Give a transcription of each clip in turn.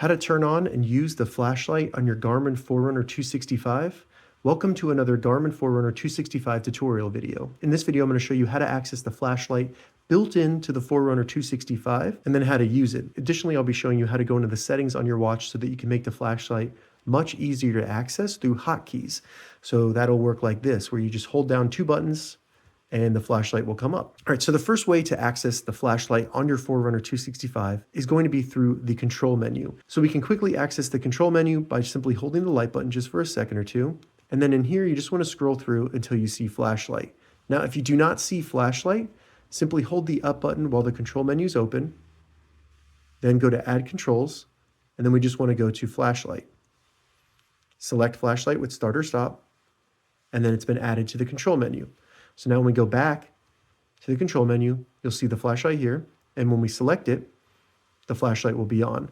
How to turn on and use the flashlight on your Garmin Forerunner 265. Welcome to another Garmin Forerunner 265 tutorial video. In this video, I'm going to show you how to access the flashlight built into the Forerunner 265 and then how to use it. Additionally, I'll be showing you how to go into the settings on your watch so that you can make the flashlight much easier to access through hotkeys. So that'll work like this, where you just hold down two buttons and the flashlight will come up. All right, so the first way to access the flashlight on your Forerunner 265 is going to be through the control menu. So we can quickly access the control menu by simply holding the light button just for a second or two. And then in here, you just want to scroll through until you see flashlight. Now, if you do not see flashlight, simply hold the up button while the control menu is open, then go to add controls, and then we just want to go to flashlight. Select flashlight with start or stop, and then it's been added to the control menu. So now when we go back to the control menu, you'll see the flashlight here. And when we select it, the flashlight will be on.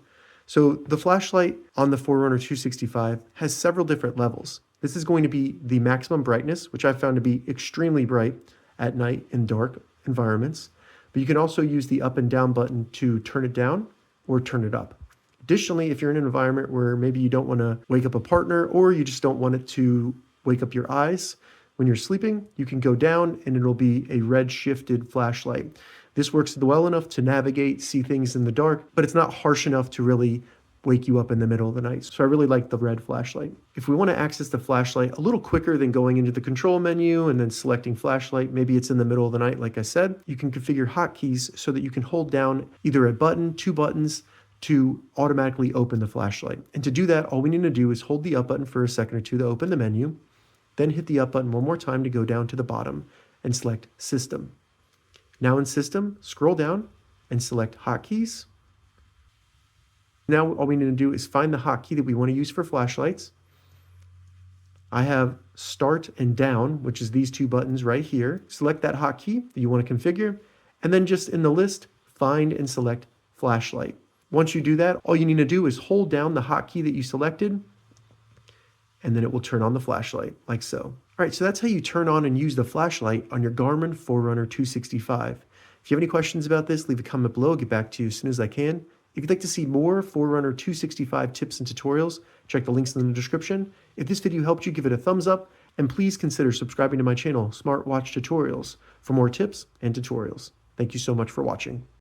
So the flashlight on the Forerunner 265 has several different levels. This is going to be the maximum brightness, which I've found to be extremely bright at night in dark environments. But you can also use the up and down button to turn it down or turn it up. Additionally, if you're in an environment where maybe you don't want to wake up a partner or you just don't want it to wake up your eyes, when you're sleeping, you can go down and it'll be a red shifted flashlight. This works well enough to navigate, see things in the dark, but it's not harsh enough to really wake you up in the middle of the night. So I really like the red flashlight. If we want to access the flashlight a little quicker than going into the control menu and then selecting flashlight, maybe it's in the middle of the night, like I said, you can configure hotkeys so that you can hold down either a button, two buttons, to automatically open the flashlight. And to do that, all we need to do is hold the up button for a second or two to open the menu, then hit the up button one more time to go down to the bottom and select System. Now in System, scroll down and select Hotkeys. Now all we need to do is find the hotkey that we want to use for flashlights. I have Start and Down, which is these two buttons right here. Select that hotkey that you want to configure, and then just in the list, find and select Flashlight. Once you do that, all you need to do is hold down the hotkey that you selected, and then it will turn on the flashlight, like so. All right, so that's how you turn on and use the flashlight on your Garmin Forerunner 265. If you have any questions about this, leave a comment below. I'll get back to you as soon as I can. If you'd like to see more Forerunner 265 tips and tutorials, check the links in the description. If this video helped you, give it a thumbs up, and please consider subscribing to my channel, Smartwatch Tutorials, for more tips and tutorials. Thank you so much for watching.